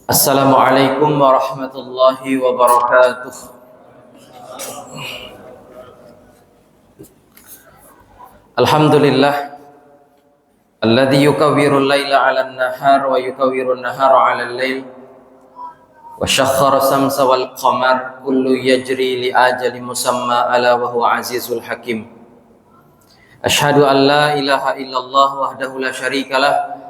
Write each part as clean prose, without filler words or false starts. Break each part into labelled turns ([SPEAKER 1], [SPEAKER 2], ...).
[SPEAKER 1] Assalamualaikum warahmatullahi wabarakatuh. Alhamdulillah alladzi yukawwirul laila 'alan nahar wa yukawwirun nahara 'alal lail wa syakhkhara samsa wal qamar kullu yajri li ajalin musamma ala wa huwa azizul hakim. Asyhadu an la ilaha illallah wahdahu la syarikalah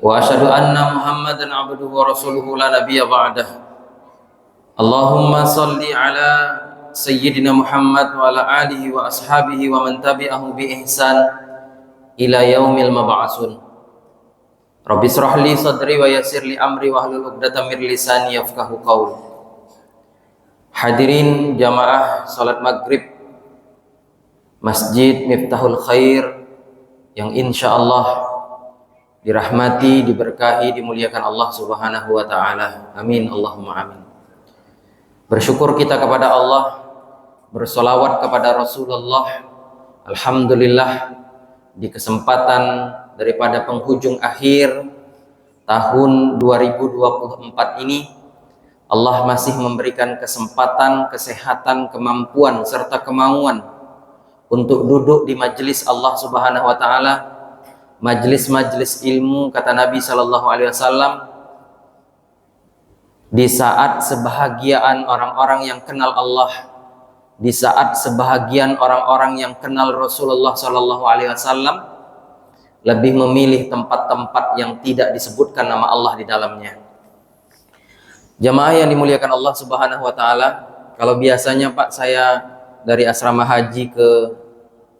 [SPEAKER 1] wa asyhadu anna Muhammadan abduhu wa rasuluhu la nabiyya ba'dah. Allahumma salli ala sayyidina Muhammad wa ala alihi wa ashabihi wa man tabi'ahu bi ihsan ila yaumil mab'atsun. Rabbi shrah li sadri wa yassir li amri wa hlul 'uqdatam min lisani yafqahu qauli. Hadirin jamaah salat maghrib Masjid Miftahul Khair yang insyaallah dirahmati, diberkahi, dimuliakan Allah Subhanahu wa taala. Amin Allahumma amin. Bersyukur kita kepada Allah, bersolawat kepada Rasulullah. Alhamdulillah di kesempatan daripada penghujung akhir tahun 2024 ini Allah masih memberikan kesempatan, kesehatan, kemampuan serta kemauan untuk duduk di majelis Allah Subhanahu wa taala, majelis-majelis ilmu, kata Nabi sallallahu alaihi wasallam, di saat sebahagian orang-orang yang kenal Allah, di saat sebahagian orang-orang yang kenal Rasulullah sallallahu alaihi wasallam lebih memilih tempat-tempat yang tidak disebutkan nama Allah di dalamnya. Jamaah yang dimuliakan Allah Subhanahu wa taala, kalau biasanya Pak saya dari asrama haji ke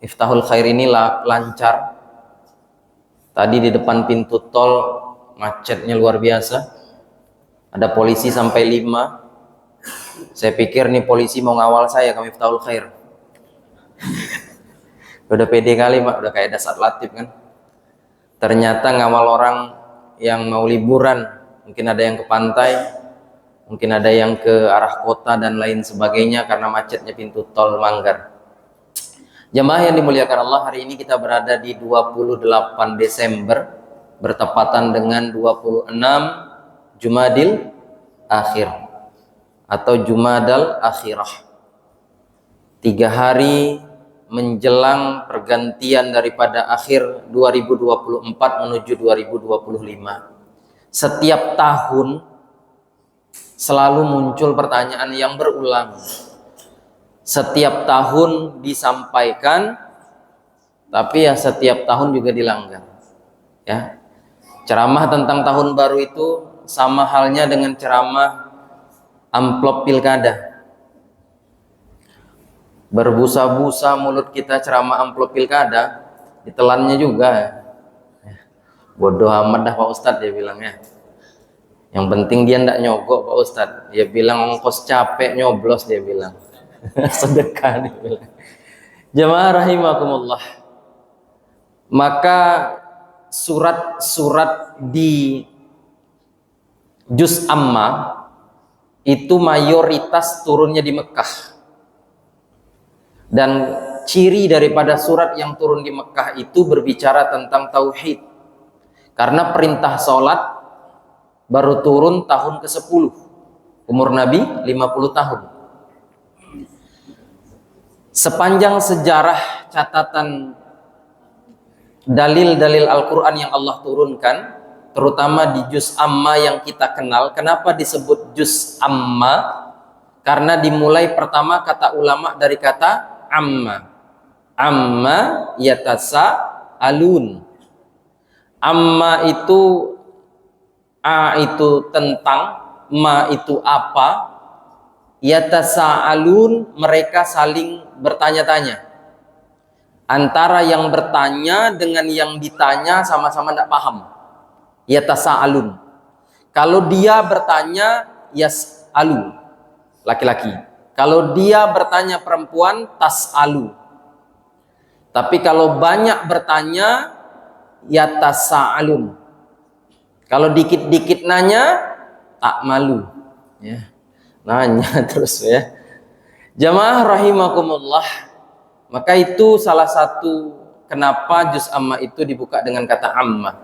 [SPEAKER 1] Miftahul Khair ini lancar. Tadi di depan pintu tol macetnya luar biasa. Ada polisi sampai 5. Saya pikir nih polisi mau ngawal saya ke Miftahul Khair. Udah pede kali Pak, udah kayak Dasat Latif kan. Ternyata ngawal orang yang mau liburan. Mungkin ada yang ke pantai, mungkin ada yang ke arah kota dan lain sebagainya karena macetnya pintu tol Manggar. Jemaah yang dimuliakan Allah, hari ini kita berada di 28 Desember bertepatan dengan 26 Jumadil Akhir atau Jumadal Akhirah. 3 hari menjelang pergantian daripada akhir 2024 menuju 2025. Setiap tahun selalu muncul pertanyaan yang berulang. Setiap tahun disampaikan, tapi ya setiap tahun juga dilanggar. Ya, ceramah tentang tahun baru itu sama halnya dengan ceramah amplop pilkada. Berbusa-busa mulut kita ceramah amplop pilkada, ditelannya juga. Bodoh amat dah Pak Ustadz, dia bilangnya. Yang penting dia ndak nyogok Pak Ustadz. Dia bilang ongkos capek nyoblos, dia bilang. Sedekah, dia bilang. Jamaah rahimakumullah. Maka surat-surat di Juz Amma itu mayoritas turunnya di Mekah. Dan ciri daripada surat yang turun di Mekah itu berbicara tentang tauhid. Karena perintah sholat baru turun tahun ke-10. Umur Nabi 50 tahun. Sepanjang sejarah catatan dalil-dalil Al-Quran yang Allah turunkan, terutama di Juz Amma yang kita kenal. Kenapa disebut Juz Amma? Karena dimulai pertama kata ulama dari kata amma. Amma yatasa'alun. Amma itu a itu tentang, ma itu apa, yatasa'alun mereka saling bertanya-tanya. Antara yang bertanya dengan yang ditanya sama-sama tidak paham. Yatasa'alun. Kalau dia bertanya yas'alu, laki-laki. Kalau dia bertanya perempuan, tas'alu. Tapi kalau banyak bertanya, yatasa'alun. Kalau dikit-dikit nanya, tak malu. Ya. Nanya terus ya. Jamaah rahimakumullah. Maka itu salah satu kenapa Juz Amma itu dibuka dengan kata amma.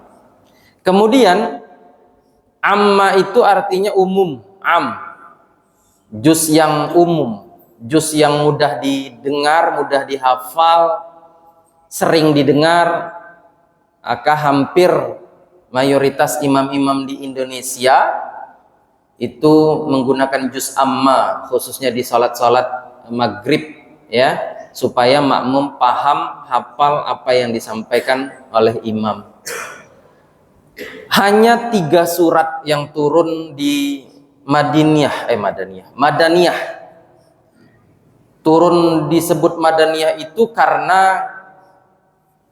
[SPEAKER 1] Kemudian Amma itu artinya umum, juz yang umum, juz yang mudah didengar, mudah dihafal, sering didengar. Maka hampir mayoritas imam-imam di Indonesia itu menggunakan juz amma, khususnya di salat-salat maghrib, ya, supaya makmum paham, hafal apa yang disampaikan oleh imam. Hanya 3 surat yang turun di Madaniyah. Turun disebut Madaniyah itu karena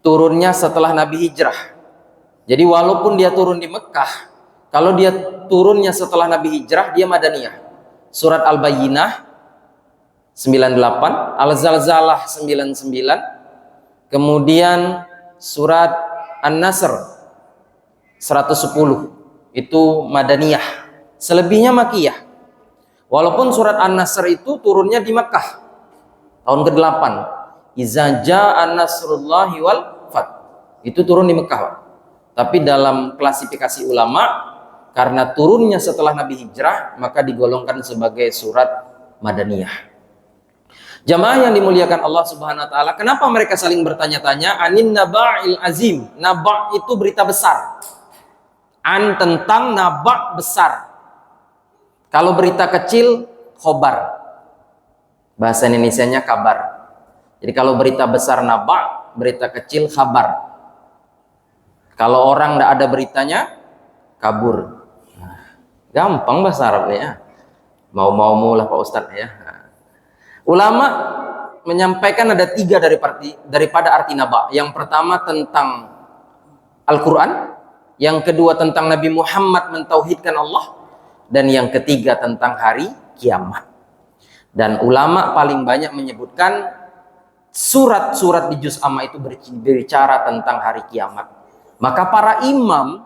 [SPEAKER 1] turunnya setelah Nabi hijrah. Jadi walaupun dia turun di Mekah, kalau dia turunnya setelah Nabi hijrah, dia Madaniyah. Surat Al-Bayyinah 98, Al-Zalzalah 99, kemudian surat An-Nasr 110, itu Madaniyah. Selebihnya Makiyah. Walaupun surat An-Nasr itu turunnya di Mekah tahun ke-8. Iza jaa nasrullahi wal fath. Itu turun di Mekah, Pak. Tapi dalam klasifikasi ulama, karena turunnya setelah Nabi hijrah, maka digolongkan sebagai surat Madaniyah. Jamaah yang dimuliakan Allah Subhanahu wa taala, kenapa mereka saling bertanya-tanya? Anin naba'il azim. Naba' itu berita besar. An tentang naba' besar. Kalau berita kecil, khobar. Bahasa Indonesianya kabar. Jadi kalau berita besar naba', berita kecil khabar. Kalau orang tidak ada beritanya, kabur. Gampang bahasa Arabnya. Mau-mau lah Pak Ustadz ya. Ulama menyampaikan ada 3 daripada arti naba'. Yang pertama tentang Al-Quran, yang kedua tentang Nabi Muhammad mentauhidkan Allah, dan yang ketiga tentang hari kiamat. Dan ulama paling banyak menyebutkan surat-surat di juz amma itu berbicara tentang hari kiamat. Maka para imam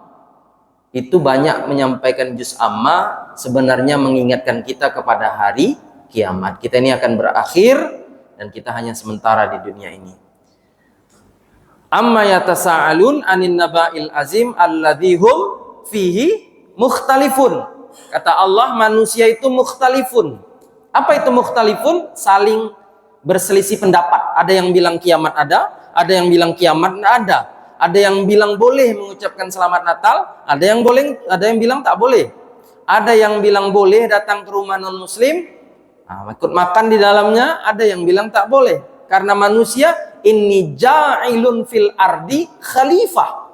[SPEAKER 1] itu banyak menyampaikan juz amma sebenarnya mengingatkan kita kepada hari kiamat. Kita ini akan berakhir dan kita hanya sementara di dunia ini. Amma yatasa'alun anin naba'il azim alladzi hum fihi mukhtalifun. Kata Allah, manusia itu mukhtalifun. Apa itu mukhtalifun? Saling berselisih pendapat. Ada yang bilang kiamat ada yang bilang kiamat tidak ada. Ada yang bilang boleh mengucapkan selamat Natal, ada yang bilang tak boleh. Ada yang bilang boleh datang ke rumah non muslim, ikut makan di dalamnya, ada yang bilang tak boleh. Karena manusia inni ja'ilun fil ardi khalifah.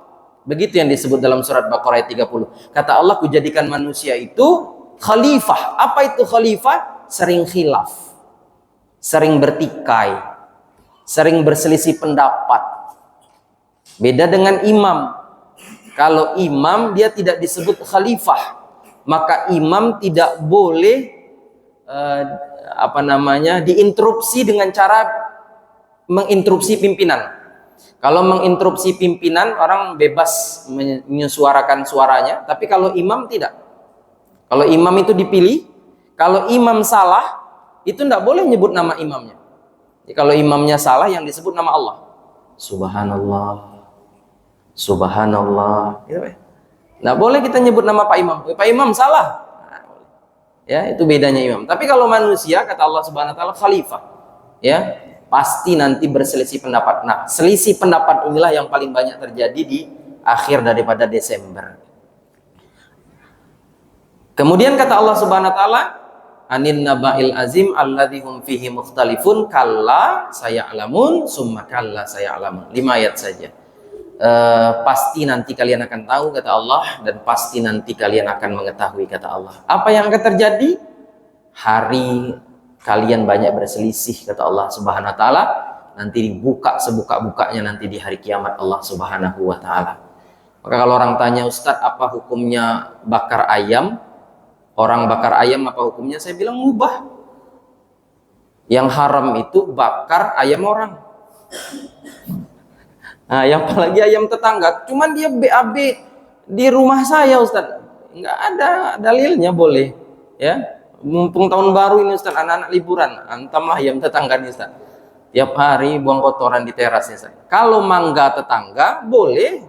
[SPEAKER 1] Begitu yang disebut dalam surat Baqarah ayat 30. Kata Allah, kujadikan manusia itu khalifah. Apa itu khalifah? Sering khilaf, sering bertikai, sering berselisih pendapat. Beda dengan imam. Kalau imam dia tidak disebut khalifah, maka imam tidak boleh diinterupsi dengan cara menginterupsi pimpinan. Kalau menginterupsi pimpinan, orang bebas menyuarakan suaranya, tapi kalau imam tidak. Kalau imam itu dipilih, kalau imam salah, itu tidak boleh nyebut nama imamnya. Jadi, kalau imamnya salah, yang disebut nama Allah. Subhanallah, Subhanallah. Tidak boleh kita nyebut nama Pak Imam. Pak Imam salah. Ya, itu bedanya imam. Tapi kalau manusia, kata Allah Subhanahu wa taala, khalifah. Ya, pasti nanti berselisih pendapat. Nah, selisih pendapat inilah yang paling banyak terjadi di akhir daripada Desember. Kemudian kata Allah Subhanahu wa taala, anin naba'il azim alladzi hum fihi mukhtalifun kalla saya'lamun summa kalla saya'lamun. 5 ayat saja. Pasti nanti kalian akan tahu, kata Allah, dan pasti nanti kalian akan mengetahui, kata Allah. Apa yang akan terjadi? Hari kalian banyak berselisih, kata Allah Subhanahu wa taala. Nanti dibuka sebuka-bukanya nanti di hari kiamat Allah Subhanahu wa taala. Maka kalau orang tanya, Ustadz, apa hukumnya bakar ayam? Orang bakar ayam apa hukumnya? Saya bilang mubah. Yang haram itu bakar ayam orang. Nah, yang apalagi ayam tetangga. Cuman dia BAB di rumah saya, Ustadz. Nggak ada dalilnya boleh. Ya, mumpung tahun baru ini, Ustadz, anak-anak liburan, antamlah ayam tetangga nih, Ustadz. Tiap hari buang kotoran di terasnya, Ustadz. Kalau mangga tetangga boleh.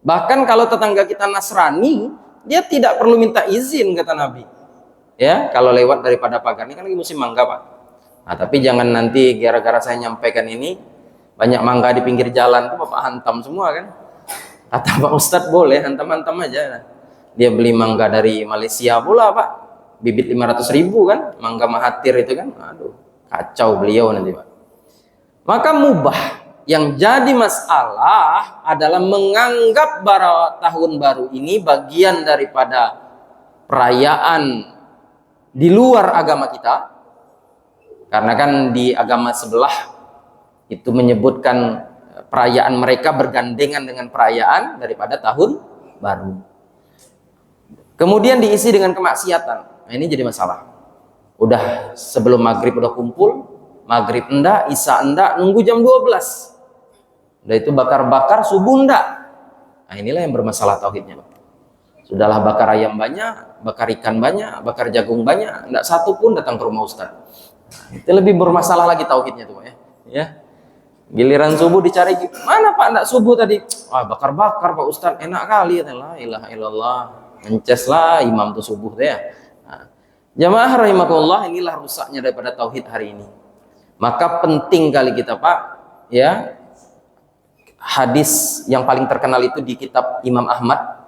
[SPEAKER 1] Bahkan kalau tetangga kita Nasrani, dia tidak perlu minta izin, kata Nabi. Ya, kalau lewat daripada pagar ini kan lagi musim mangga, Pak. Nah, tapi jangan nanti gara-gara saya nyampaikan ini banyak mangga di pinggir jalan tuh Bapak hantam semua kan. Kata Pak Ustadz boleh hantam-hantam aja. Dia beli mangga dari Malaysia pula, Pak. Bibit 500.000 kan, mangga Mahathir itu kan. Aduh, kacau beliau nanti, Pak. Maka mubah. Yang jadi masalah adalah menganggap tahun baru ini bagian daripada perayaan di luar agama kita. Karena kan di agama sebelah itu menyebutkan perayaan mereka bergandengan dengan perayaan daripada tahun baru. Kemudian diisi dengan kemaksiatan. Nah, ini jadi masalah. Udah sebelum maghrib udah kumpul, maghrib enggak, isya enggak, nunggu jam 12. Udah itu bakar-bakar, subuh enggak. Nah, inilah yang bermasalah tauhidnya. Sudahlah bakar ayam banyak, bakar ikan banyak, bakar jagung banyak, enggak satu pun datang ke rumah Ustaz. Nah, itu lebih bermasalah lagi tauhidnya tuh, ya. Giliran subuh dicari, mana Pak enggak subuh tadi? Wah, bakar-bakar Pak Ustaz, enak kali. La ilaha illallah. Mences lah imam tuh subuh tuh ya. Nah, jamaah rahimakumullah, inilah rusaknya daripada tauhid hari ini. Maka penting kali kita, Pak, ya. Hadis yang paling terkenal itu di kitab Imam Ahmad,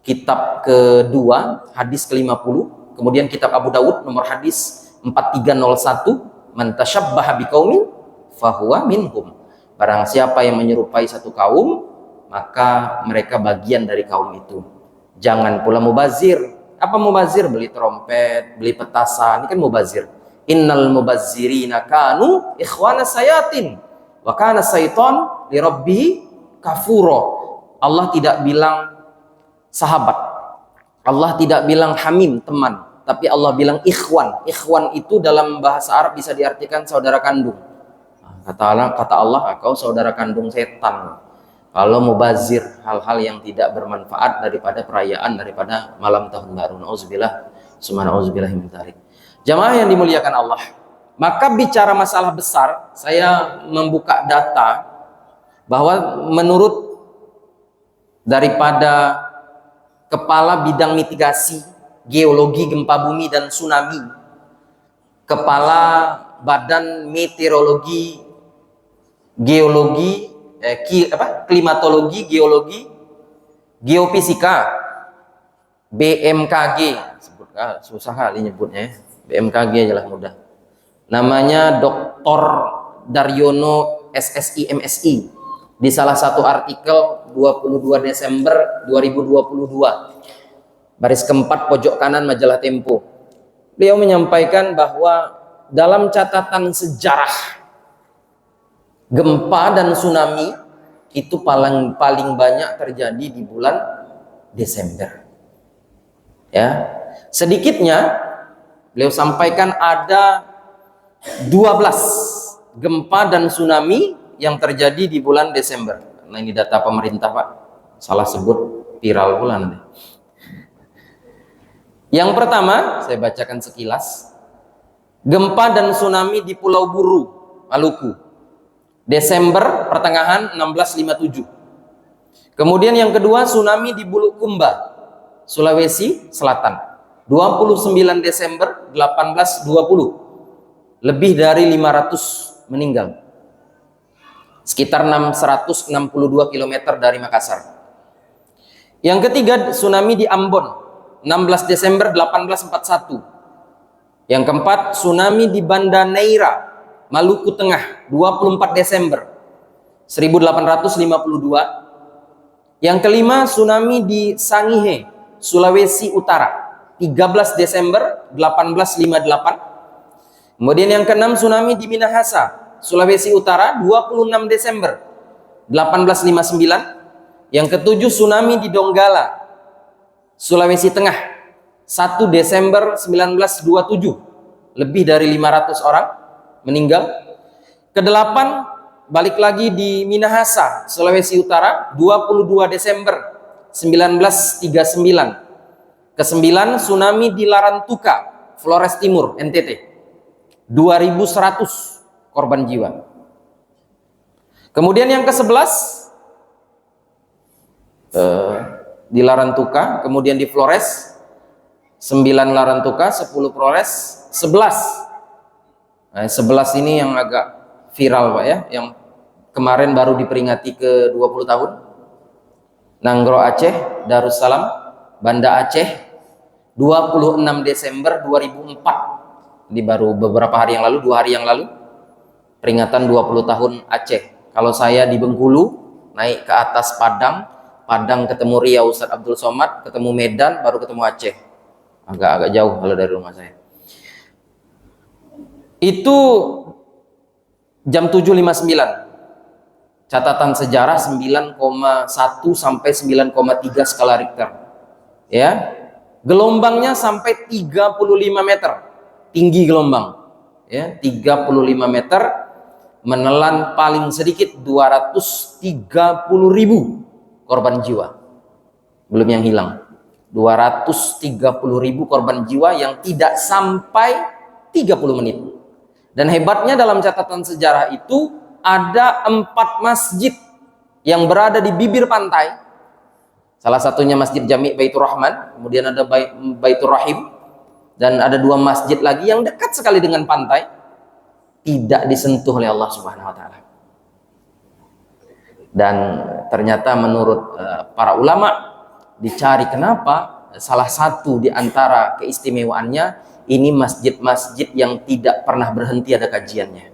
[SPEAKER 1] kitab kedua, hadis ke-50. Kemudian kitab Abu Dawud nomor hadis 4301, man tasyabbaha biqaumin fahuwa minhum. Barang siapa yang menyerupai satu kaum, maka mereka bagian dari kaum itu. Jangan pula mubazir. Apa mubazir? Beli trompet, beli petasan, ini kan mubazir. Innal mubazzirina kanu ikhwana sayatin wa kana syaiton li rabbihi kafuro. Allah tidak bilang sahabat, Allah tidak bilang hamim, teman, tapi Allah bilang ikhwan. Ikhwan itu dalam bahasa Arab bisa diartikan saudara kandung. Kata Allah, kau saudara kandung setan kalau mubazir hal-hal yang tidak bermanfaat daripada perayaan, daripada malam tahun baru. Nauzubillah, subhanallah min dzalik. Jamaah yang dimuliakan Allah, maka bicara masalah besar, saya membuka data bahwa menurut daripada Kepala Bidang Mitigasi Geologi Gempa Bumi dan Tsunami, Kepala Badan Meteorologi Geologi Klimatologi Geologi Geofisika BMKG, susah kali nyebutnya ya. BMKG aja lah mudah. Namanya Dr. Daryono SSI MSI, di salah satu artikel 22 Desember 2022, baris keempat pojok kanan majalah Tempo. Beliau menyampaikan bahwa dalam catatan sejarah gempa dan tsunami itu paling banyak terjadi di bulan Desember. Ya, sedikitnya beliau sampaikan ada 12 gempa dan tsunami yang terjadi di bulan Desember. Nah, ini data pemerintah, Pak. Salah sebut viral pula nanti. Yang pertama, saya bacakan sekilas. Gempa dan tsunami di Pulau Buru, Maluku. Desember pertengahan 1657. Kemudian yang kedua, tsunami di Bulukumba, Sulawesi Selatan. 29 Desember 1820. Lebih dari 500 meninggal. Sekitar 662 km dari Makassar. Yang ketiga, tsunami di Ambon, 16 Desember 1841. Yang keempat, tsunami di Banda Neira, Maluku Tengah, 24 Desember 1852. Yang kelima, tsunami di Sangihe, Sulawesi Utara, 13 Desember 1858. Kemudian yang keenam, tsunami di Minahasa, Sulawesi Utara, 26 Desember 1859. Yang ketujuh, tsunami di Donggala, Sulawesi Tengah, 1 Desember 1927. Lebih dari 500 orang meninggal. Kedelapan, balik lagi di Minahasa, Sulawesi Utara, 22 Desember 1939. Kesembilan, tsunami di Larantuka, Flores Timur, NTT, 2100 korban jiwa. Kemudian yang ke-11, di Larantuka, kemudian di Flores 9 Larantuka, 10 Flores, 11. Nah, 11 ini yang agak viral Pak ya, yang kemarin baru diperingati ke 20 tahun. Nanggro Aceh, Darussalam, Banda Aceh, 26 Desember 2004. Ini baru beberapa hari yang lalu, 2 hari yang lalu, peringatan 20 tahun Aceh. Kalau saya di Bengkulu, naik ke atas Padang, Padang ketemu Riau Ustadz Abdul Somad, ketemu Medan, baru ketemu Aceh. Agak-agak jauh kalau dari rumah saya. Itu jam 7.59. Catatan sejarah 9,1 sampai 9,3 skala Richter. Ya. Gelombangnya sampai 35 meter. Tinggi gelombang. Ya, 35 meter, menelan paling sedikit 230.000 korban jiwa. Belum yang hilang. 230.000 korban jiwa yang tidak sampai 30 menit. Dan hebatnya dalam catatan sejarah itu ada 4 masjid yang berada di bibir pantai. Salah satunya Masjid Jami' Baitur Rahman, kemudian ada Baitur Rahim, dan ada 2 masjid lagi yang dekat sekali dengan pantai, tidak disentuh oleh Allah Subhanahu wa taala. Dan ternyata menurut para ulama, dicari kenapa, salah satu di antara keistimewaannya ini masjid-masjid yang tidak pernah berhenti ada kajiannya.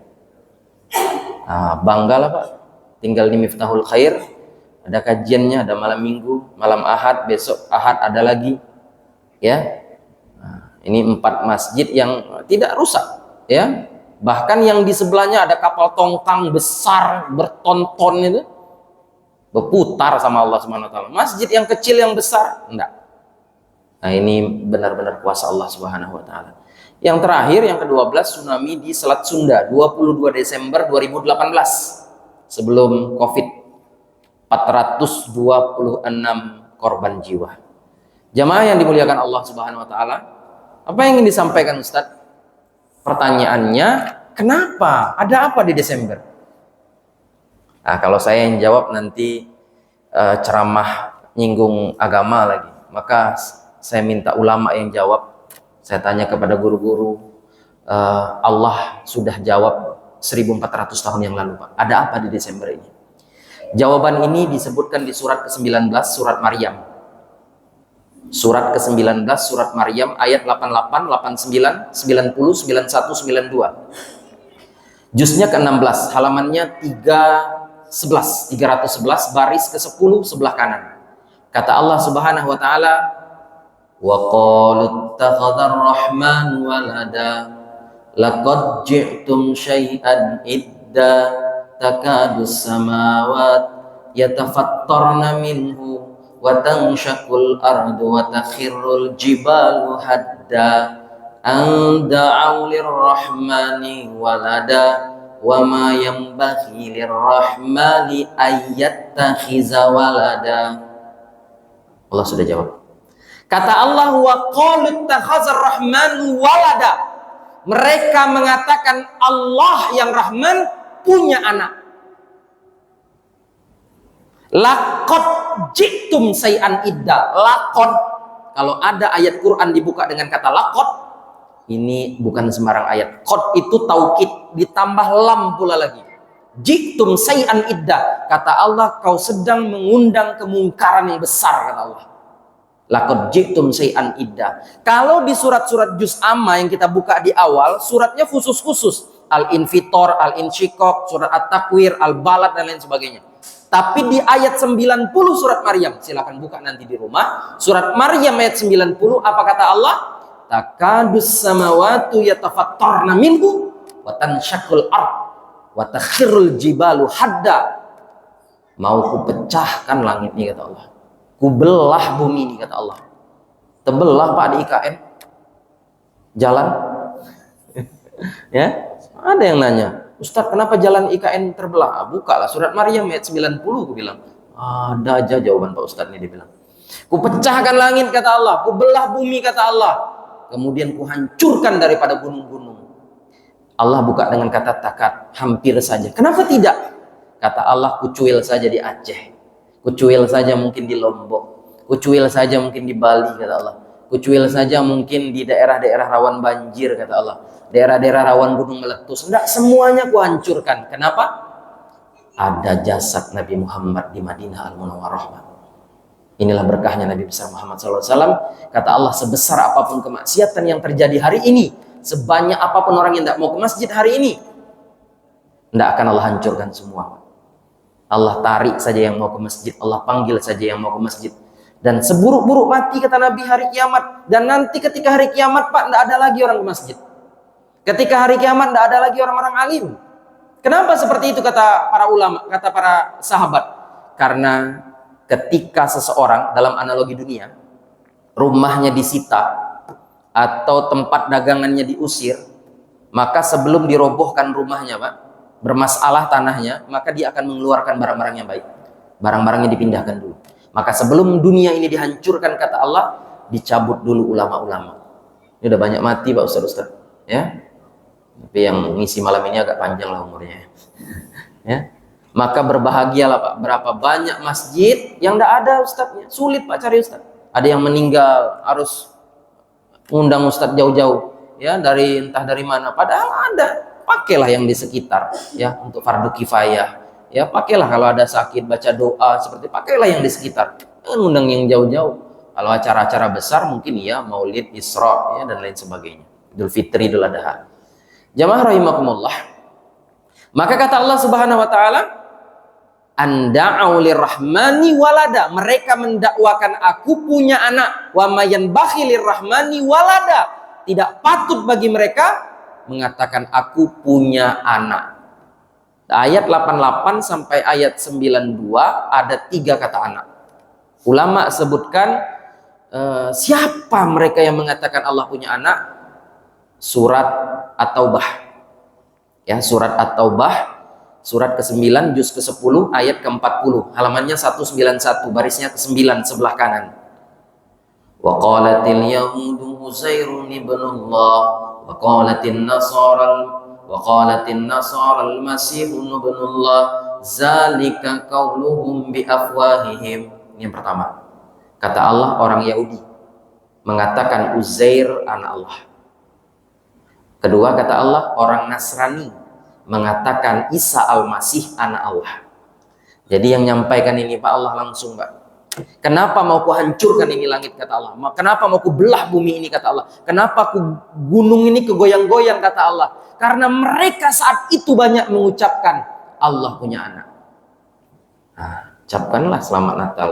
[SPEAKER 1] Nah, banggalah Pak, tinggal di Miftahul Khair, ada kajiannya, ada malam minggu, malam Ahad, besok Ahad ada lagi, ya. Nah, ini 4 masjid yang tidak rusak, ya. Bahkan yang di sebelahnya ada kapal tongkang besar bertonton itu, berputar sama Allah Subhanahu wa taala. Masjid yang kecil yang besar enggak. Nah, ini benar-benar kuasa Allah Subhanahu wa taala. Yang terakhir, yang ke-12, tsunami di Selat Sunda 22 Desember 2018. Sebelum Covid, 426 korban jiwa. Jamaah yang dimuliakan Allah Subhanahu wa taala, apa yang ingin disampaikan Ustadz? Pertanyaannya, kenapa? Ada apa di Desember? Nah, kalau saya yang jawab nanti ceramah nyinggung agama lagi, maka saya minta ulama yang jawab. Saya tanya kepada guru-guru, Allah sudah jawab 1400 tahun yang lalu Pak. Ada apa di Desember ini? Jawaban ini disebutkan di surat ke-19 surat Maryam. Surat ke-19 surat Maryam ayat 88, 89, 90, 91, 92. Juznya ke-16, halamannya 311 baris ke-10 sebelah kanan. Kata Allah Subhanahu wa taala, wa qalu ittakhadhar rahman walada laqad ji'tum syai'an idda takadu samawat yatafattarna minhu wa tanshaqul ardu wa takhirrul jibalu hadda an da'u lirrahmani walada wa ma yanbaghi lirrahmani ayyattakhiza walada. Allah sudah jawab. Kata Allah, wa qalu ittakhazar rahmanu walada. Mereka mengatakan Allah yang Rahman punya anak. Laqad ji'tum say'an idda. Laqad, kalau ada ayat Quran dibuka dengan kata laqad, ini bukan sembarang ayat. Qad itu taukid ditambah lam pula lagi. Ji'tum say'an idda. Kata Allah, kau sedang mengundang kemungkaran yang besar, kata Allah. Laqad ji'tum syai'an idda. Kalau di surat-surat juz amma yang kita buka di awal, suratnya khusus-khusus. Al-Infitor, Al-Insyiqaq, surat At-Takwir, Al-Balad dan lain sebagainya. Tapi di ayat 90 surat Maryam, silakan buka nanti di rumah. Surat Maryam ayat 90, apa kata Allah? Takadus samawatu yatafattarna minhu wa tanshaqul ard wa takhirrul jibalu hadda. Mau kupecahkan langit ini, kata Allah. Kubelah bumi ini, kata Allah. Tebelah Pak di IKN jalan. Ya, ada yang nanya, Ustadz kenapa jalan IKN terbelah? Bukalah surat Maryam ayat 90, aku bilang. Ada aja jawaban Pak Ustadz ini, dia bilang. Kupecahkan langit, kata Allah. Kubelah bumi, kata Allah. Kemudian kuhancurkan daripada gunung-gunung. Allah buka dengan kata takad, hampir saja. Kenapa tidak? Kata Allah, kucuil saja di Aceh. Kucuil saja mungkin di Lombok, Kucuil saja mungkin di Bali, kata Allah. Kucuil saja mungkin di daerah-daerah rawan banjir, kata Allah. Daerah-daerah rawan gunung meletus. Enggak semuanya kuhancurkan. Kenapa? Ada jasad Nabi Muhammad di Madinah Al-Munawwarah. Inilah berkahnya Nabi besar Muhammad SAW. Kata Allah, sebesar apapun kemaksiatan yang terjadi hari ini, sebanyak apapun orang yang tidak mau ke masjid hari ini, tidak akan Allah hancurkan semua. Allah tarik saja yang mau ke masjid, Allah panggil saja yang mau ke masjid. Dan seburuk-buruk mati, kata Nabi, hari kiamat. Dan nanti ketika hari kiamat, Pak, tidak ada lagi orang ke masjid. Ketika hari kiamat tidak ada lagi orang-orang alim. Kenapa seperti itu, kata para ulama, kata para sahabat? Karena ketika seseorang, dalam analogi dunia, rumahnya disita atau tempat dagangannya diusir, maka sebelum dirobohkan rumahnya, Pak, bermasalah tanahnya, maka dia akan mengeluarkan barang-barang yang baik. Barang-barangnya dipindahkan dulu. Maka sebelum dunia ini dihancurkan, kata Allah, dicabut dulu ulama-ulama. Ini udah banyak mati, Pak Ustaz, ya. Tapi yang ngisi malam ini agak panjang lah umurnya, ya. Maka berbahagialah, Pak. Berapa banyak masjid yang tidak ada ustadznya. Sulit, Pak, cari ustadz. Ada yang meninggal, harus undang ustadz jauh-jauh, ya, entah dari mana. Padahal ada. Pakailah yang di sekitar, ya, untuk fardu kifayah. Ya, pakailah kalau ada sakit, baca doa, seperti pakailah yang di sekitar. Jangan undang yang jauh-jauh. Kalau acara-acara besar mungkin ya Maulid, Isra, ya, dan lain sebagainya. Idul Fitri, Idul Adha. Jamaah rahimakumullah. Maka kata Allah Subhanahu wa taala, anda'u lirrahmani walada, mereka mendakwakan aku punya anak. Wa mayan bakhilir rahmani walada, tidak patut bagi mereka mengatakan aku punya anak. Ayat 88 sampai ayat 92 ada 3 kata anak. Ulama sebutkan siapa mereka yang mengatakan Allah punya anak? Surat At-Taubah, ya, surat At-Taubah, surat ke-9, juz ke-10, ayat ke-40, halamannya 191, barisnya ke-9 sebelah kanan. Wa qalatil yahudu Uzairun ibnullah wa qalatin nasara al-masih ibnullah zalika qauluhum bi afwahihim. Ini yang pertama. Kata Allah, orang Yahudi mengatakan Uzair anak Allah. Kedua, kata Allah, orang Nasrani mengatakan Isa al-Masih anak Allah. Jadi yang nyampaikan ini Pak Allah langsung, Pak. Kenapa mau ku hancurkan ini langit, kata Allah. Kenapa mau ku belah bumi ini, kata Allah. Kenapa ku gunung ini kegoyang-goyang, kata Allah. Karena mereka saat itu banyak mengucapkan Allah punya anak. Nah, ucapkanlah selamat Natal.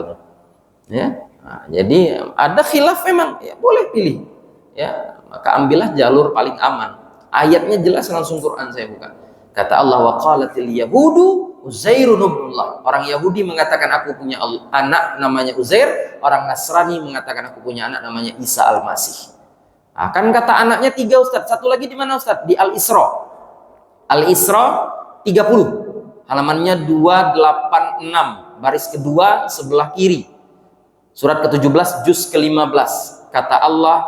[SPEAKER 1] Ya. Nah, jadi ada khilaf memang, ya, boleh pilih. Ya, maka ambillah jalur paling aman. Ayatnya jelas, langsung Quran saya buka. Kata Allah, wa qalatil yahudu Uzairun ibnullah. Orang Yahudi mengatakan aku punya anak namanya Uzair, orang Nasrani mengatakan aku punya anak namanya Isa al-Masih. Akan kata anaknya 3, Ustaz. Satu lagi di mana, Ustaz? Di Al-Isra. Al-Isra 30. Halamannya 286, baris kedua sebelah kiri. Surat ke-17 juz ke-15. Kata Allah,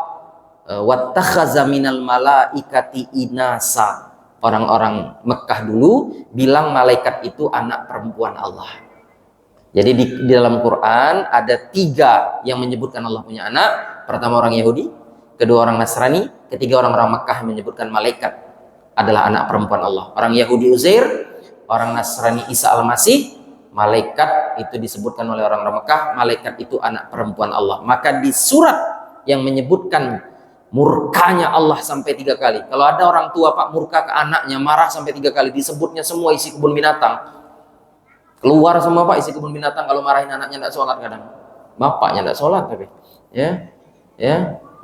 [SPEAKER 1] wattakhaza minal malaikati inasa. Orang-orang Mekah dulu bilang malaikat itu anak perempuan Allah. Jadi di dalam Quran ada 3 yang menyebutkan Allah punya anak. Pertama orang Yahudi, kedua orang Nasrani, ketiga orang-orang Mekah yang menyebutkan malaikat adalah anak perempuan Allah. Orang Yahudi Uzair, orang Nasrani Isa al-Masih, malaikat itu disebutkan oleh orang-orang Mekah, malaikat itu anak perempuan Allah. Maka di surat yang menyebutkan murkanya Allah sampai 3 kali. Kalau ada orang tua, Pak, murka ke anaknya, marah sampai 3 kali, disebutnya semua isi kebun binatang. Keluar semua, Pak, isi kebun binatang kalau marahin anaknya tidak sholat kadang. Bapaknya tidak sholat tapi. Ya.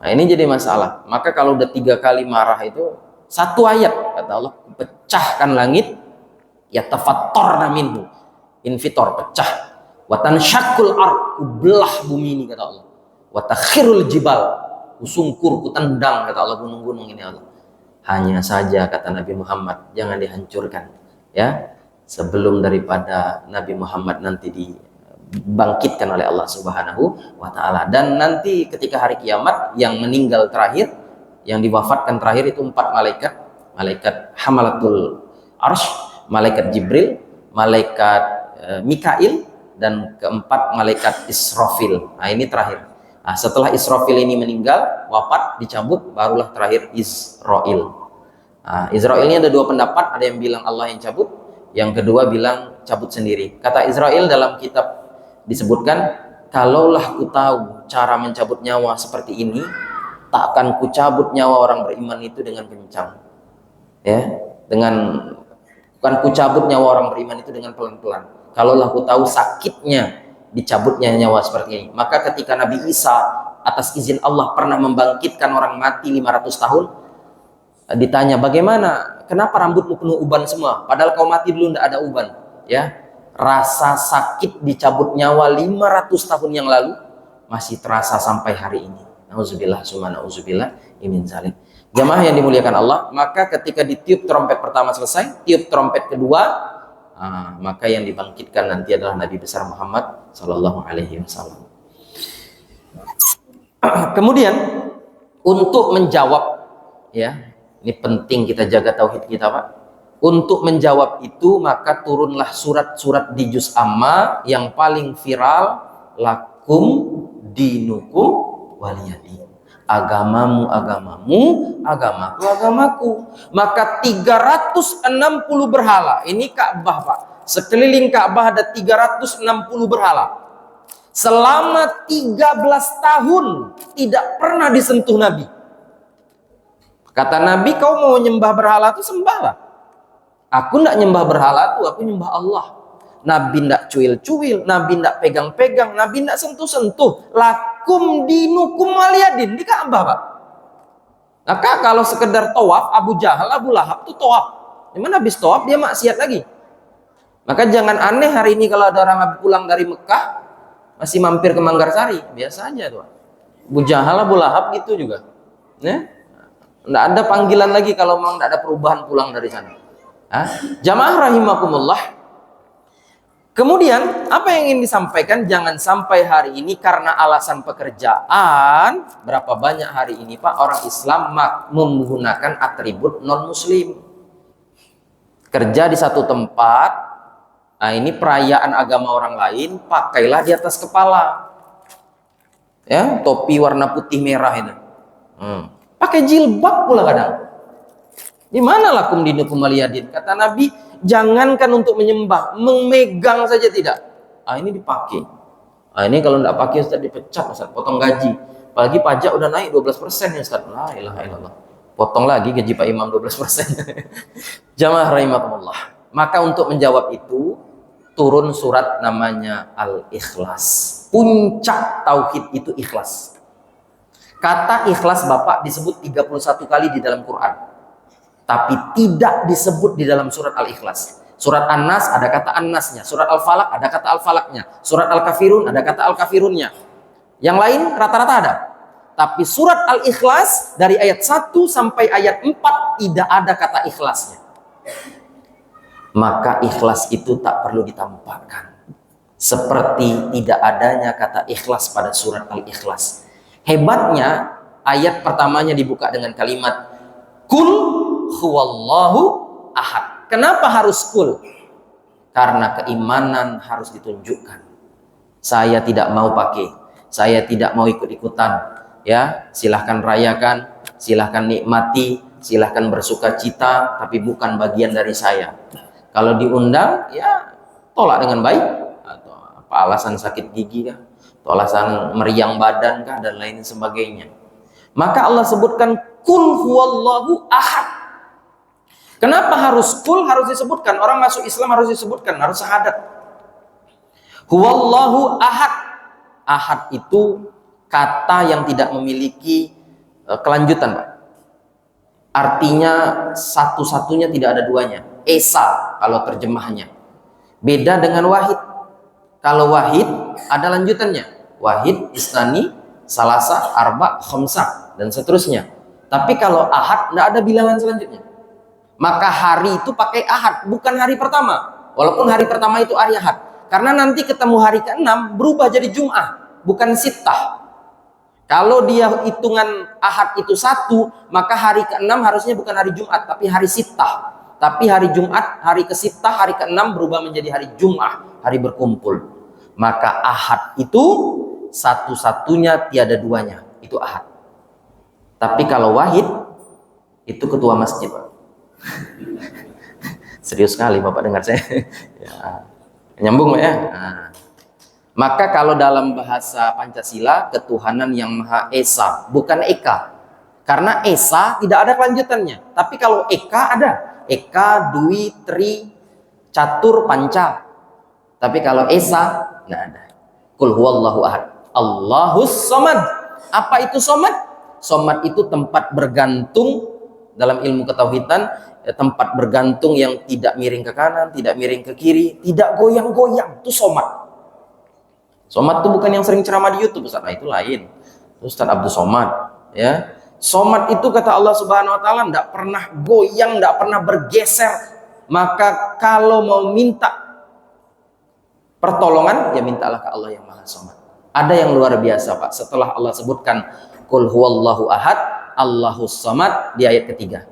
[SPEAKER 1] Nah, ini jadi masalah. Maka kalau udah 3 kali marah itu 1 ayat, kata Allah, pecahkan langit, ya tafattorna minhu. Infitor, pecah. Wa tanshaqqul ardh, belah bumi ini, kata Allah. Wa takhirul jibal, kusungkur, kutendang, kata Allah, gunung-gunung ini Allah. Hanya saja, kata Nabi Muhammad, jangan dihancurkan, ya, sebelum daripada Nabi Muhammad nanti dibangkitkan oleh Allah Subhanahu wa taala. Dan nanti ketika hari kiamat, yang meninggal terakhir, yang diwafatkan terakhir itu 4 malaikat. Malaikat Hamalatul Arsy, malaikat Jibril, malaikat Mikail, dan keempat malaikat Israfil. Nah, ini terakhir. Nah, setelah Israfil ini meninggal, wafat, dicabut, barulah terakhir Israil. Nah, Israil ini ada dua pendapat, ada yang bilang Allah yang cabut, yang kedua bilang cabut sendiri. Kata Israil dalam kitab disebutkan, kalaulah ku tahu cara mencabut nyawa seperti ini, tak akan ku cabut nyawa orang beriman itu dengan kencang. Ya, bukan ku cabut nyawa orang beriman itu dengan pelan-pelan. Kalaulah ku tahu sakitnya dicabutnya nyawa seperti ini. Maka ketika Nabi Isa atas izin Allah pernah membangkitkan orang mati 500 tahun, ditanya, bagaimana, kenapa rambutmu penuh uban semua, padahal kau mati dulu tidak ada uban, ya. Rasa sakit dicabut nyawa 500 tahun yang lalu masih terasa sampai hari ini. Nauzubillah summa nauzubillah min zalik. Jamaah yang dimuliakan Allah, maka ketika ditiup trompet pertama selesai, tiup trompet kedua, maka yang dibangkitkan nanti adalah Nabi besar Muhammad sallallahu alaihi wasallam. Kemudian untuk menjawab, ya, ini penting kita jaga tauhid kita, Pak. Untuk menjawab itu maka turunlah surat-surat di juz amma yang paling viral, lakum dinukum waliyadin. Agamamu agamamu, agamaku agamaku. Maka 360 berhala. Ini Ka'bah, Pak. Sekeliling Ka'bah ada 360 berhala. Selama 13 tahun tidak pernah disentuh Nabi. Kata Nabi, kau mau nyembah berhala itu sembahlah. Aku tidak nyembah berhala itu, aku nyembah Allah. Nabi tidak cuil-cuil, Nabi tidak pegang-pegang, Nabi tidak sentuh-sentuh. Lakum dinukum waliyadin, di Ka'bah, Pak. Maka kalau sekedar tawaf, Abu Jahal, Abu Lahab itu tawaf. Dimana habis tawaf dia maksiat lagi. Maka jangan aneh hari ini kalau ada orang pulang dari Mekah masih mampir ke Manggarsari, biasa aja tuh. Abu Jahal, Abu Lahab gitu juga. Ya? Tidak ada panggilan lagi kalau memang tidak ada perubahan pulang dari sana. Jamaah rahimakumullah. Kemudian apa yang ingin disampaikan, jangan sampai hari ini karena alasan pekerjaan, berapa banyak hari ini Pak orang Islam menggunakan atribut non muslim. Kerja di satu tempat, ini perayaan agama orang lain, pakailah di atas kepala. Ya, topi warna putih merah ini. Pakai jilbab pula kadang. Di mana lakum dinukum waliyadin? Kata Nabi, jangankan untuk menyembah, memegang saja tidak. Ini dipakai. Ini kalau tidak pakai Ustaz dipecat, Ustaz, potong gaji. Apalagi pajak udah naik 12% ya Ustaz. La ilaha illallah. Potong lagi gaji Pak Imam 12%. Jamaah rahimakumullah. Maka untuk menjawab itu turun surat namanya Al-Ikhlas. Puncak tauhid itu ikhlas. Kata ikhlas Bapak disebut 31 kali di dalam Quran. Tapi tidak disebut di dalam surat Al-Ikhlas. Surat An-Nas ada kata An-Nasnya. Surat Al-Falaq ada kata Al-Falaqnya. Surat Al-Kafirun ada kata Al-Kafirunnya. Yang lain rata-rata ada. Tapi surat Al-Ikhlas dari ayat 1 sampai ayat 4 tidak ada kata ikhlasnya. Maka ikhlas itu tak perlu ditampakkan. Seperti tidak adanya kata ikhlas pada surat Al-Ikhlas. Hebatnya ayat pertamanya dibuka dengan kalimat Kul huwallahu ahad. Kenapa harus kul? Karena keimanan harus ditunjukkan. Saya tidak mau pakai, saya tidak mau ikut-ikutan. Ya, silahkan rayakan, silahkan nikmati, silahkan bersuka cita, tapi bukan bagian dari saya. Kalau diundang, ya tolak dengan baik. Atau apa alasan sakit gigi kah? Atau alasan meriang badan kah? Dan lain sebagainya. Maka Allah sebutkan kul huwallahu ahad. Kenapa harus kul? Harus disebutkan. Orang masuk Islam harus disebutkan, harus syahadat. Huwallahu ahad. Ahad itu kata yang tidak memiliki kelanjutan, Pak. Artinya satu-satunya, tidak ada duanya. Esa kalau terjemahnya. Beda dengan wahid. Kalau wahid ada lanjutannya. Wahid, isnani, salasa, arba, khamsah, dan seterusnya. Tapi kalau ahad tidak ada bilangan selanjutnya. Maka hari itu pakai ahad, bukan hari pertama. Walaupun hari pertama itu hari ahad. Karena nanti ketemu hari ke-6 berubah jadi Jum'ah, bukan sittah. Kalau dia hitungan ahad itu 1, maka hari ke-6 harusnya bukan hari Jumat, tapi hari sittah. Tapi hari Jumat, hari ke-sittah, hari ke-6 berubah menjadi hari Jum'ah, hari berkumpul. Maka ahad itu satu-satunya, tiada duanya, itu ahad. Tapi kalau wahid itu ketua masjid, Pak. Serius sekali Bapak dengar saya. Ya. Nyambung Pak ya. Nah. Maka kalau dalam bahasa Pancasila, ketuhanan yang Maha Esa, bukan Eka. Karena Esa tidak ada kelanjutannya. Tapi kalau Eka ada. Eka, Dwi, Tri, Catur, Panca. Tapi kalau Esa nggak ada. Qul huwallahu ahad. Allahus somad. Apa itu somad? Somad itu tempat bergantung dalam ilmu ketauhidan, tempat bergantung yang tidak miring ke kanan, tidak miring ke kiri, tidak goyang-goyang. Itu somad. Somad itu bukan yang sering ceramah di YouTube, Ustaz. Nah, itu lain. Ustaz Abdul Somad, ya. Somad itu kata Allah Subhanahu wa taala tidak pernah goyang, tidak pernah bergeser. Maka kalau mau minta pertolongan, ya mintalah ke Allah yang Maha Somad. Ada yang luar biasa, Pak. Setelah Allah sebutkan Qul huwallahu ahad, Allahus somad di ayat ketiga.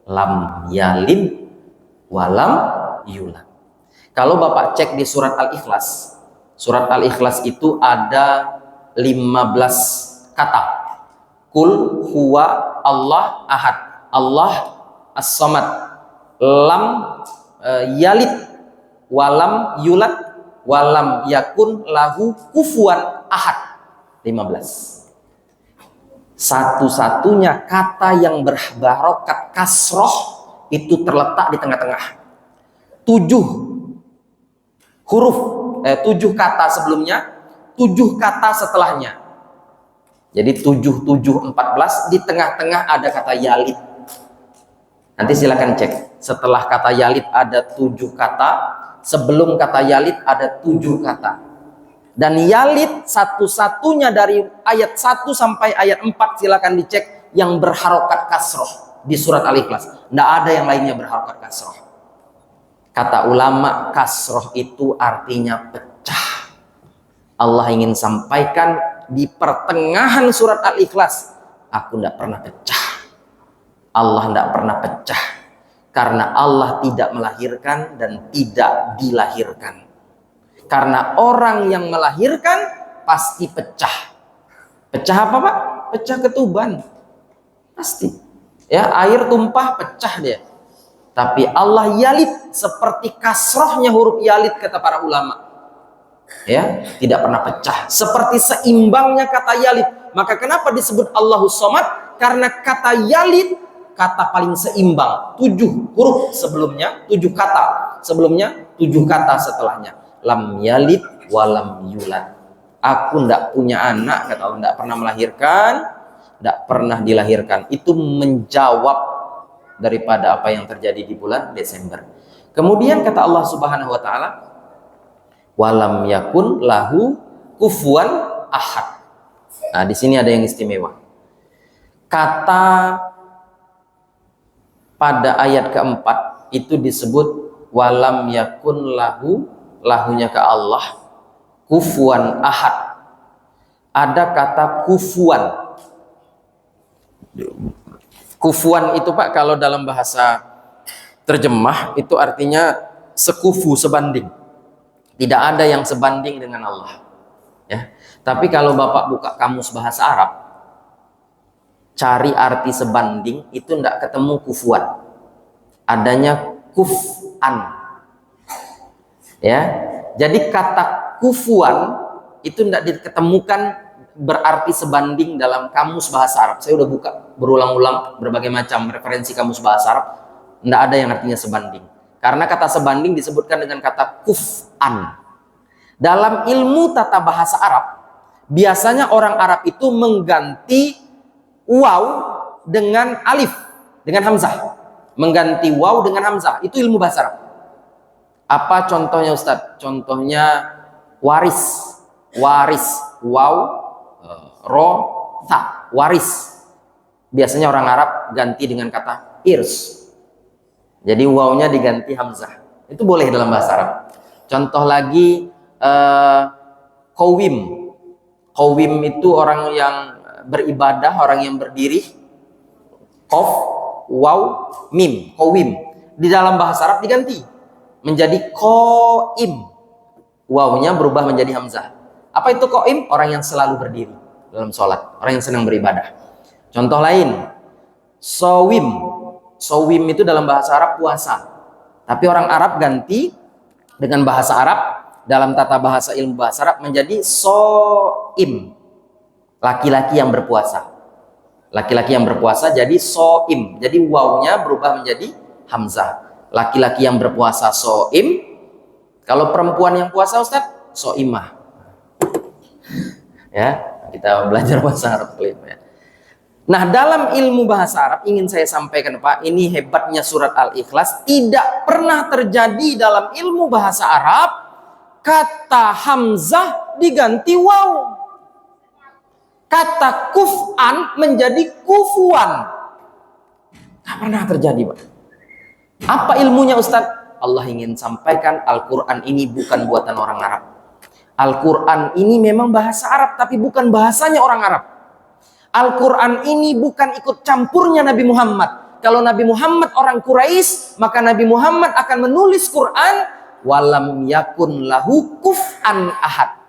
[SPEAKER 1] Lam yalid walam yulad. Kalau Bapak cek di surat Al-Ikhlas, surat Al-Ikhlas itu ada 15 kata. Qul huwa Allah ahad, Allah as-somad, lam yalid walam yulad walam yakun lahu kufuwan ahad. 15. Satu-satunya kata yang berharokat kasroh itu terletak di tengah-tengah. 7 huruf, 7 kata sebelumnya, 7 kata setelahnya. Jadi 7, 7, 14, di tengah-tengah ada kata yalid. Nanti silakan cek. Setelah kata yalid ada 7 kata, sebelum kata yalid ada 7 kata. Dan yalid satu-satunya dari ayat 1 sampai ayat 4, silakan dicek, yang berharokat kasroh di surat Al-Ikhlas. Tidak ada yang lainnya berharokat kasroh. Kata ulama, kasroh itu artinya pecah. Allah ingin sampaikan di pertengahan surat Al-Ikhlas, aku tidak pernah pecah. Allah tidak pernah pecah. Karena Allah tidak melahirkan dan tidak dilahirkan. Karena orang yang melahirkan pasti pecah. Pecah apa Pak? Pecah ketuban. Pasti. Ya, air tumpah pecah dia. Tapi Allah yalid seperti kasrohnya huruf yalid kata para ulama. Ya, tidak pernah pecah. Seperti seimbangnya kata yalid. Maka kenapa disebut Allahus somad? Karena kata yalid kata paling seimbang. 7 huruf sebelumnya, 7 kata sebelumnya, 7 kata setelahnya. Lam yalid walam yulad. Aku tidak punya anak, kata Allah, tidak pernah melahirkan, tidak pernah dilahirkan. Itu menjawab daripada apa yang terjadi di bulan Desember. Kemudian kata Allah Subhanahu wa taala, walam yakun lahu kufuwan ahad. Nah, di sini ada yang istimewa. Kata pada ayat keempat itu disebut walam yakun lahu, lahunya ke Allah, kufuwan ahad. Ada kata kufuwan. Kufuwan itu Pak, kalau dalam bahasa terjemah itu artinya sekufu, sebanding. Tidak ada yang sebanding dengan Allah. Ya. Tapi kalau Bapak buka kamus bahasa Arab, cari arti sebanding, itu tidak ketemu kufuan. Adanya kuf'an. Ya, jadi kata kufuan itu tidak diketemukan berarti sebanding dalam kamus bahasa Arab. Saya udah buka berulang-ulang berbagai macam referensi kamus bahasa Arab, tidak ada yang artinya sebanding. Karena kata sebanding disebutkan dengan kata kuf'an. Dalam ilmu tata bahasa Arab, biasanya orang Arab itu mengganti waw dengan alif, dengan hamzah. Mengganti waw dengan hamzah, itu ilmu bahasa Arab. Apa contohnya Ustadz? Contohnya waris, waw, ro, ta, waris. Biasanya orang Arab ganti dengan kata irs. Jadi wawnya diganti hamzah. Itu boleh dalam bahasa Arab. Contoh lagi qawim. Qawim itu orang yang beribadah, orang yang berdiri. Qaf, waw, mim, qawim. Di dalam bahasa Arab diganti menjadi qaim. wawnya berubah menjadi hamzah. Apa itu qaim? Orang yang selalu berdiri dalam sholat, orang yang senang beribadah. Contoh lain, shawim. Shawim itu dalam bahasa Arab puasa, tapi orang Arab ganti dengan bahasa Arab, dalam tata bahasa ilmu bahasa Arab menjadi shaim, laki-laki yang berpuasa. Laki-laki yang berpuasa jadi shaim, jadi wawnya berubah menjadi hamzah. Laki-laki yang berpuasa shaim. Kalau perempuan yang puasa Ustaz, shaimah. Ya, kita belajar bahasa Arab ya. Nah, dalam ilmu bahasa Arab ingin saya sampaikan Pak, ini hebatnya surat Al-Ikhlas, tidak pernah terjadi dalam ilmu bahasa Arab kata hamzah diganti waw. Kata kuf'an menjadi kufuan. Tak pernah terjadi, Pak. Apa ilmunya Ustaz? Allah ingin sampaikan Al-Quran ini bukan buatan orang Arab. Al-Quran ini memang bahasa Arab, tapi bukan bahasanya orang Arab. Al-Quran ini bukan ikut campurnya Nabi Muhammad. Kalau Nabi Muhammad orang Quraisy, maka Nabi Muhammad akan menulis Quran walam yakun lahu kuf'an ahad.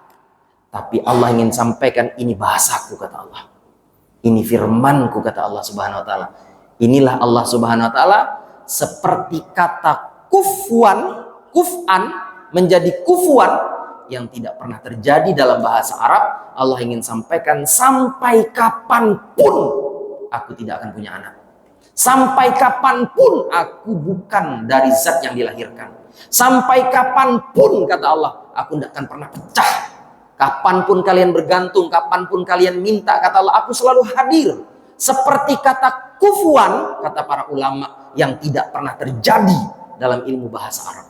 [SPEAKER 1] Tapi Allah ingin sampaikan ini bahasaku kata Allah. Ini firmanku kata Allah Subhanahu wa taala. Inilah Allah Subhanahu wa taala seperti kata kufwan, kuf'an menjadi kufuan yang tidak pernah terjadi dalam bahasa Arab. Allah ingin sampaikan sampai kapanpun aku tidak akan punya anak. Sampai kapanpun aku bukan dari zat yang dilahirkan. Sampai kapanpun kata Allah, aku tidak akan pernah pecah. Kapanpun kalian bergantung, kapanpun kalian minta, kata Allah, aku selalu hadir. Seperti kata kufuan, kata para ulama, yang tidak pernah terjadi dalam ilmu bahasa Arab.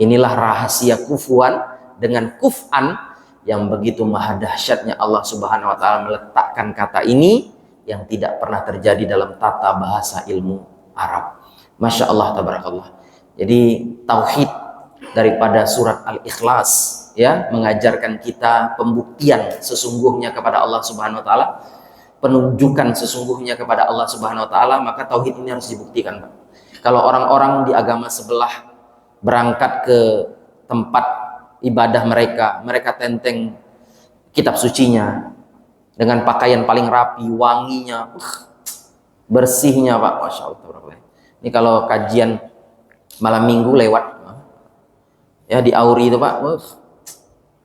[SPEAKER 1] Inilah rahasia kufuan dengan kuf'an yang begitu maha dahsyatnya Allah Subhanahu wa taala meletakkan kata ini yang tidak pernah terjadi dalam tata bahasa ilmu Arab. Masya Allah, tabarakallah. Jadi tauhid daripada surat Al-Ikhlas ya mengajarkan kita pembuktian sesungguhnya kepada Allah Subhanahu wa taala, penunjukan sesungguhnya kepada Allah Subhanahu wa taala, maka tauhid ini harus dibuktikan, Pak. Kalau orang-orang di agama sebelah berangkat ke tempat ibadah mereka, mereka tenteng kitab sucinya dengan pakaian paling rapi, wanginya, bersihnya, Pak. Masya Allah. Ini kalau kajian malam minggu lewat ya di Auri itu, Pak,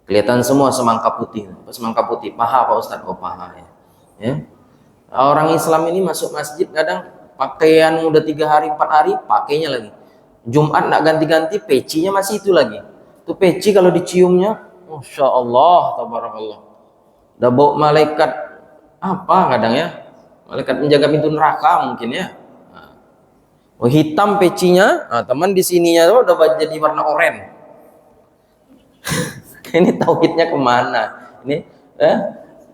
[SPEAKER 1] kelihatan semua semangka putih. Semangka putih, paha Pak Ustadz. Oh, paha ya. Orang Islam ini masuk masjid kadang pakaian udah 3 hari 4 hari pakainya lagi. Jumat nak ganti-ganti, pecinya masih itu lagi. Itu peci kalau diciumnya, Masya Allah, tabarakallah. Udah bau malaikat apa kadang ya? Malaikat menjaga pintu neraka mungkin ya. Oh, hitam pecinya, teman di sininya udah jadi warna oranye. Ini tauhidnya kemana? Ini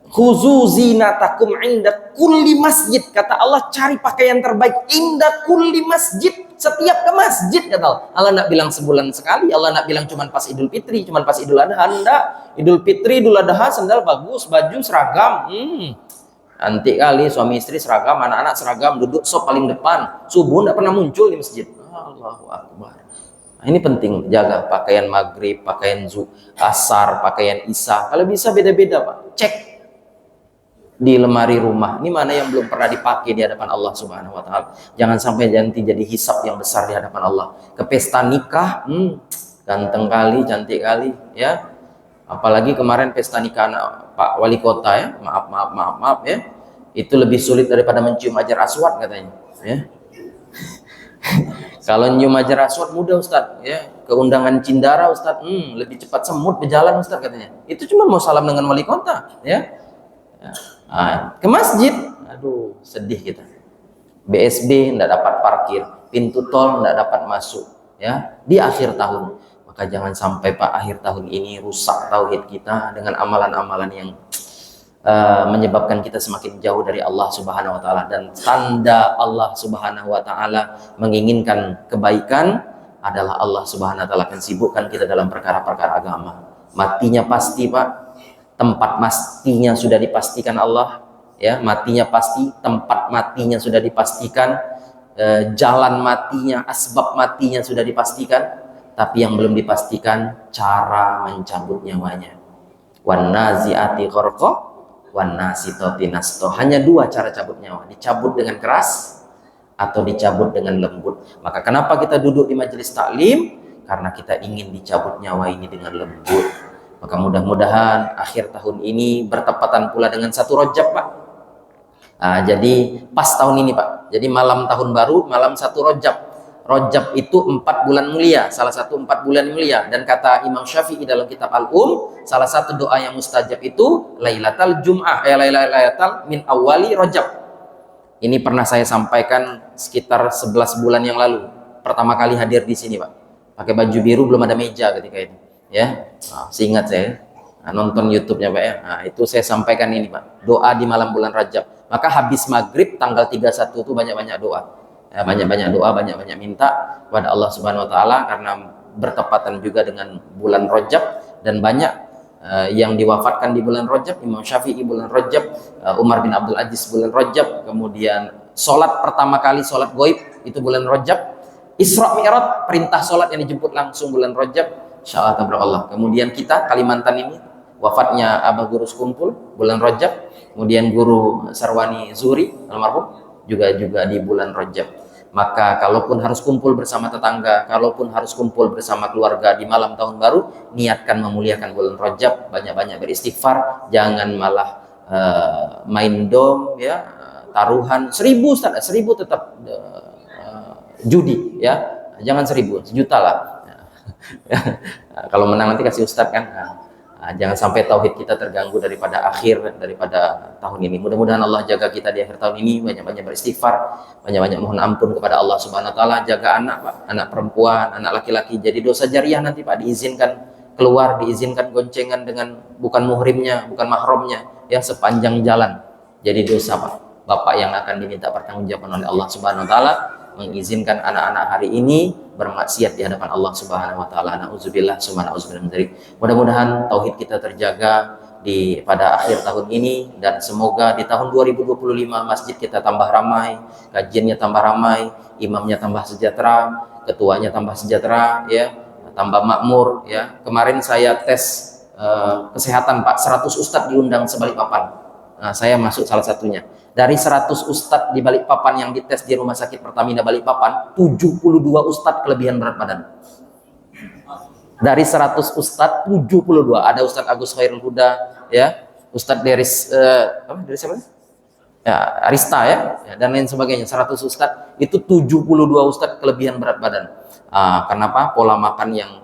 [SPEAKER 1] khuzu zinatakum inda kulli masjid. Kata Allah, cari pakaian terbaik inda kulli masjid. Setiap ke masjid kata Allah. Allah nak bilang sebulan sekali, Allah nak bilang cuman pas Idul Fitri, cuman pas Idul Adha. Enggak. Idul Fitri, Idul Adha sandal bagus, baju seragam. Nanti kali suami istri seragam, anak-anak seragam, duduk sop paling depan. Subuh enggak pernah muncul di masjid. Allahu Akbar. Nah, ini penting, jaga pakaian maghrib, pakaian asar, pakaian isya. Kalau bisa beda-beda, Pak. Cek di lemari rumah, ini mana yang belum pernah dipakai di hadapan Allah Subhanahu wa taala. Jangan sampai nanti jadi hisab yang besar di hadapan Allah. Ke pesta nikah, ganteng kali, cantik kali, ya. Apalagi kemarin pesta nikah Pak Wali Kota ya, maaf ya. Itu lebih sulit daripada mencium Hajar Aswad katanya, ya. Kalau nyium Hajar Aswad mudah Ustaz, ya. Keundangan Cindara Ustaz, lebih cepat semut berjalan Ustaz katanya. Itu cuma mau salam dengan Wali Kota, ya. Ke masjid, aduh sedih kita. BSB tidak dapat parkir, pintu tol tidak dapat masuk, ya di akhir tahun. Maka jangan sampai Pak akhir tahun ini rusak tauhid kita dengan amalan-amalan yang menyebabkan kita semakin jauh dari Allah Subhanahu wa taala. Dan tanda Allah Subhanahu wa taala menginginkan kebaikan adalah Allah Subhanahu wa taala akan sibukkan kita dalam perkara-perkara agama. Matinya pasti, Pak. Tempat matinya sudah dipastikan Allah, ya, matinya pasti, tempat matinya sudah dipastikan, jalan matinya, asbab matinya sudah dipastikan. tapi yang belum dipastikan cara mencabut nyawanya. Wan naziati gharqa wan nasitati nasto. Hanya dua cara cabut nyawa, dicabut dengan keras atau dicabut dengan lembut. Maka kenapa kita duduk di majelis taklim? Karena kita ingin dicabut nyawa ini dengan lembut. Maka mudah-mudahan akhir tahun ini bertepatan pula dengan 1 Rajab, Pak. Jadi pas tahun ini, Pak. Jadi malam tahun baru, malam 1 Rajab. Rajab itu 4 bulan mulia, salah satu 4 bulan mulia. Dan kata Imam Syafi'i dalam kitab salah satu doa yang mustajab itu Lailatul Jum'ah, Lailatul min awali Rajab. Ini pernah saya sampaikan sekitar 11 bulan yang lalu. Pertama kali hadir di sini, Pak. Pakai baju biru, belum ada meja ketika itu. Ya, seingat saya. Nonton YouTube-nya, Pak ya. Itu saya sampaikan ini, Pak. Doa di malam bulan Rajab. Maka habis maghrib tanggal 31 itu banyak-banyak doa. Banyak-banyak doa, banyak-banyak minta kepada Allah Subhanahu wa taala karena bertepatan juga dengan bulan Rajab dan banyak yang diwafatkan di bulan Rajab. Imam Syafi'i bulan Rajab, Umar bin Abdul Aziz bulan Rajab, kemudian sholat pertama kali sholat goib itu bulan Rajab, Isra Mi'raj perintah sholat yang dijemput langsung bulan Rajab. Insyaallah tabarakallah. Kemudian kita Kalimantan ini wafatnya Abah Guru Sekumpul bulan Rajab, kemudian Guru Sarwani Zuri almarhum juga di bulan Rajab. Maka kalaupun harus kumpul bersama tetangga, kalaupun harus kumpul bersama keluarga di malam tahun baru, niatkan memuliakan bulan Rajab, banyak-banyak beristighfar, jangan malah main dom ya, taruhan 1000 Ustaz, 1000 tetap judi ya, jangan 1000, 1 juta lah. Kalau menang nanti kasih Ustadz kan. Jangan sampai tauhid kita terganggu daripada tahun ini. Mudah-mudahan Allah jaga kita di akhir tahun ini, banyak-banyak beristighfar, banyak-banyak mohon ampun kepada Allah Subhanahu wa taala, jaga anak, Pak, anak perempuan, anak laki-laki. Jadi dosa jariah nanti, Pak, diizinkan keluar, diizinkan goncengan dengan bukan muhrimnya, bukan mahramnya ya sepanjang jalan. Jadi dosa, Pak. Bapak yang akan diminta pertanggungjawaban oleh Allah Subhanahu wa taala mengizinkan anak-anak hari ini bermaksiat di hadapan Allah Subhanahu wa taala. Nauzubillah subhanahu min dzalik. Mudah-mudahan tauhid kita terjaga pada akhir tahun ini dan semoga di tahun 2025 masjid kita tambah ramai, kajiannya tambah ramai, imamnya tambah sejahtera, ketuanya tambah sejahtera ya, tambah makmur ya. Kemarin saya tes kesehatan, Pak, 100 ustadz diundang sebalikpapan. Saya masuk salah satunya. Dari 100 ustadz di Balikpapan yang dites di Rumah Sakit Pertamina Balikpapan, 72 ustadz kelebihan berat badan. Dari 100 ustadz, 72. Ada Ustadz Agus Khairul Huda, ya, Ustadz Deris, dari siapa? Ya, Arista ya, dan lain sebagainya. 100 ustadz, itu 72 ustadz kelebihan berat badan. Kenapa? Pola makan yang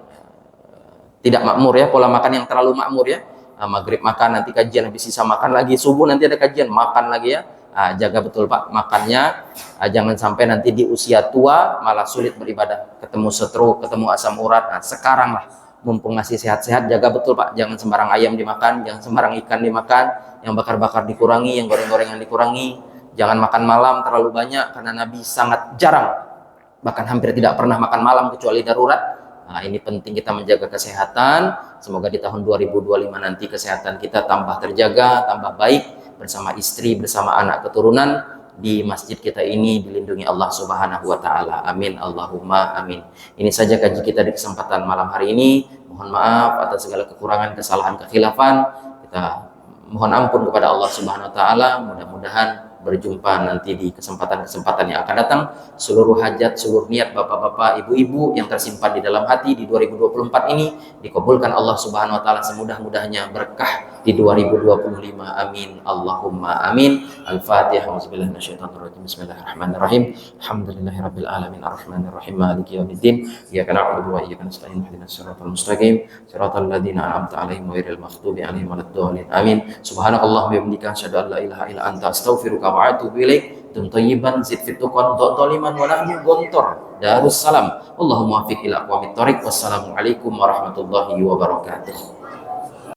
[SPEAKER 1] tidak makmur ya, pola makan yang terlalu makmur ya. Maghrib makan, nanti kajian, habis sisa makan lagi, subuh nanti ada kajian, makan lagi ya. Jaga betul, Pak, makannya. Jangan sampai nanti di usia tua malah sulit beribadah, ketemu stroke, ketemu asam urat. Sekarang lah mumpung masih sehat-sehat, jaga betul, Pak, jangan sembarang ayam dimakan, jangan sembarang ikan dimakan, yang bakar-bakar dikurangi, yang goreng-gorengan dikurangi, jangan makan malam terlalu banyak karena Nabi sangat jarang, bahkan hampir tidak pernah makan malam kecuali darurat. Ini penting kita menjaga kesehatan. Semoga di tahun 2025 nanti kesehatan kita tambah terjaga, tambah baik, bersama istri, bersama anak keturunan di masjid kita ini dilindungi Allah Subhanahu wa taala. Amin Allahumma amin. Ini saja kaji kita di kesempatan malam hari ini. Mohon maaf atas segala kekurangan, kesalahan, kekhilafan. Kita mohon ampun kepada Allah Subhanahu wa taala. Mudah-mudahan berjumpa nanti di kesempatan-kesempatan yang akan datang. Seluruh hajat, seluruh niat bapak-bapak, ibu-ibu yang tersimpan di dalam hati di 2024 ini dikabulkan Allah Subhanahu wa taala semudah-mudahnya, berkah di 2025. Amin Allahumma amin. Al-Fatihah. Auzubillahi minasyaitonir rajim. Bismillahirrahmanirrahim. Alhamdulillahirabbil alamin arrahmanirrahim maliki yaumiddin. Iyyaka na'budu wa iyyaka nasta'in. Ihdinas siratal mustaqim. Siratal ladzina an'amta 'alaihim ghairil maghdubi 'alaihim waladdallin. Amin. Subhanakallahumma wa bihamdika asyhadu an la ilaha illa anta astaghfiruka wa atubu ilaik. Dum thayyiban zid fit tuqan dhaliman wa nahnu gontor. Darussalam. Allahumma wafiq ila aqwamit thoriq. Wassalamu alaikum warahmatullahi wabarakatuh.